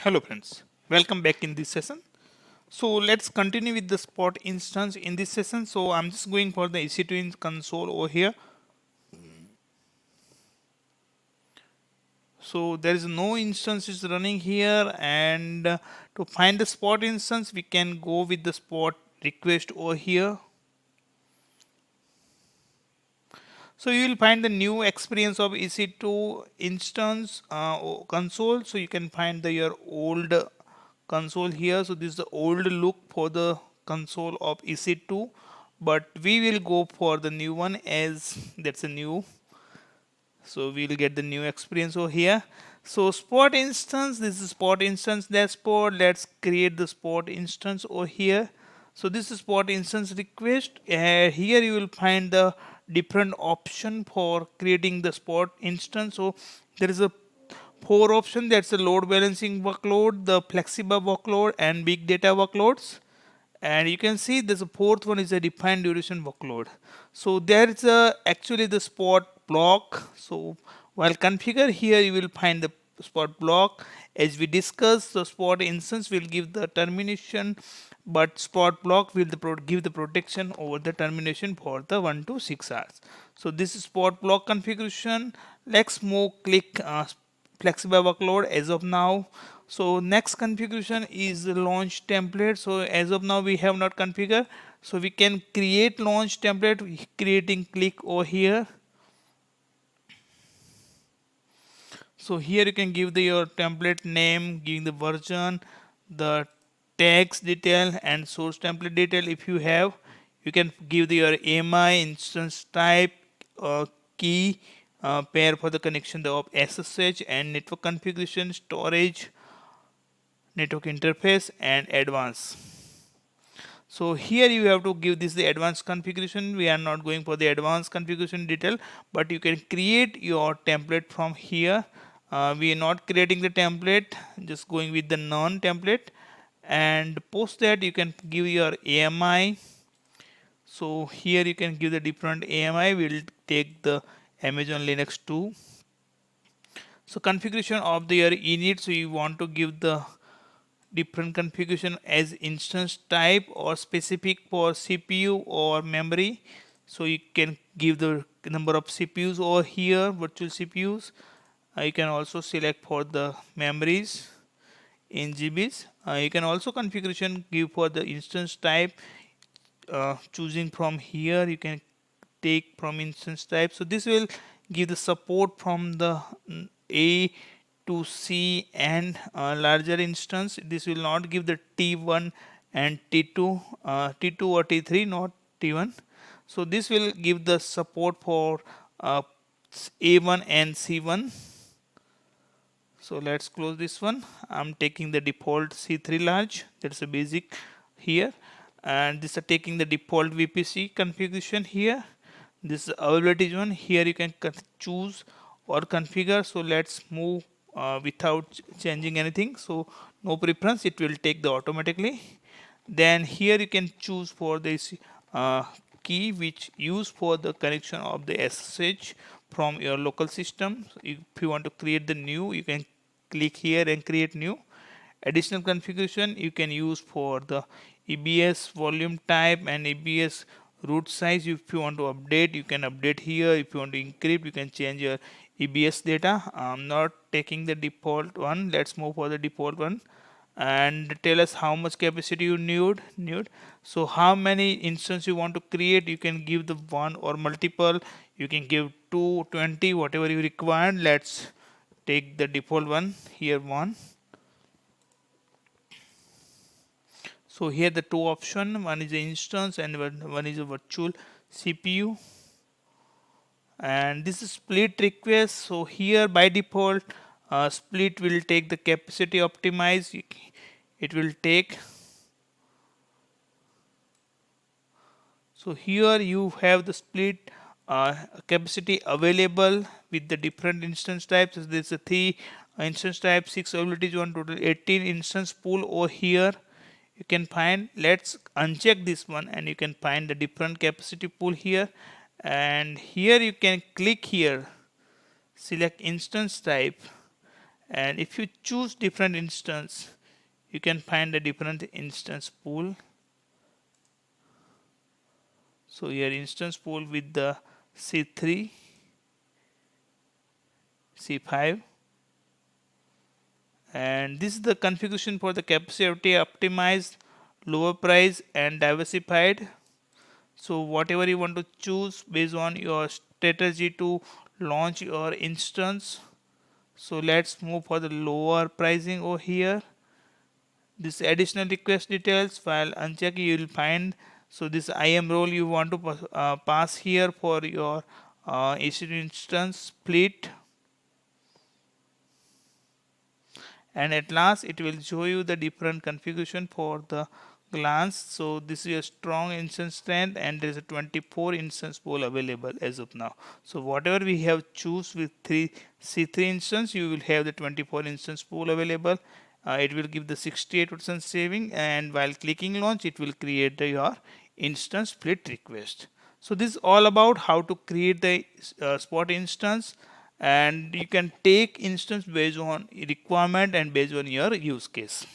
Hello friends, welcome back in this session. So let's continue with the Spot instance in this session. So I'm just going for the EC2 console over here. So there is no instances running here, and to find the Spot instance we can go with the Spot request over here. So you will find the new experience of EC2 instance console. So you can find your old console here. So this is the old look for the console of EC2, but we will go for the new one as that's a new. So we'll get the new experience over here. So Spot instance, this is Spot instance dashboard. Let's create the Spot instance over here. So this is Spot instance request. Here you will find the different option for creating the Spot instance. So there is a four option, that's the load balancing workload, the flexible workload, and big data workloads. And you can see there's a fourth one is a defined duration workload. So there's actually the Spot block. So while configure here you will find the Spot block. As we discussed, the Spot instance will give the termination, but Spot block will give the protection over the termination for the 1 to 6 hours. So this is Spot block configuration. Let's move click flexible workload as of now. So next configuration is the launch template. So as of now we have not configured, so we can create launch template creating click over here. So here you can give your template name, giving the version, the tags detail, and source template detail. If you have, you can give your AMI, instance type, key, pair for the connection of SSH, and network configuration, storage, network interface, and advanced. So here you have to give this the advanced configuration. We are not going for the advanced configuration detail, but you can create your template from here. We are not creating the template, just going with the non template, and post that you can give your AMI. So here you can give the different AMI. We'll take the Amazon Linux 2. So configuration of the your init, so you want to give the different configuration as instance type or specific for CPU or memory. So you can give the number of CPUs over here, virtual CPUs. You can also select for the memories in GBs. You can also configuration give for the instance type, choosing from here. You can take from instance type. So this will give the support from the A to C and larger instance. This will not give the T1 and T2, T2 or T3, not T1. So this will give the support for A1 and C1. So let's close this one. I'm taking the default C3 large, that's a basic here, and this is taking the default VPC configuration here. This is availability one. Here you can choose or configure. So let's move without changing anything. So no preference, it will take the automatically. Then here you can choose for this key which use for the connection of the SSH from your local system. So if you want to create the new, you can click here and create new. Additional configuration you can use for the EBS volume type and EBS root size. If you want to update, you can update here. If you want to encrypt, you can change your EBS data. I'm not taking the default one. Let's move for the default one, and tell us how much capacity you need. So how many instances you want to create, you can give the one or multiple. You can give 2, 20, whatever you require. Let's take the default one here, one. So here the two option, one is the instance and one is a virtual CPU, and this is split request. So here by default split will take the capacity optimize. It will take. So here you have the split capacity available with the different instance types. So there's a 3 instance type, 6 availabilities, one total 18 instance pool over here. You can find, let's uncheck this one, and you can find the different capacity pool here. And here you can click here, select instance type, And if you choose different instance, you can find a different instance pool. So here instance pool with the C3, C5, and this is the configuration for the capacity optimized, lower price and diversified. So whatever you want to choose based on your strategy to launch your instance. So let's move for the lower pricing over here. This additional request details, while uncheck you will find. So this IAM role you want to pass here for your EC2 instance split, and at last it will show you the different configuration for the glance. So this is a strong instance strength, and there is a 24 instance pool available as of now. So whatever we have choose with 3 C3 instance, you will have the 24 instance pool available. It will give the 68% saving, and while clicking launch it will create your instance split request. So this is all about how to create the spot instance, and you can take instance based on requirement and based on your use case.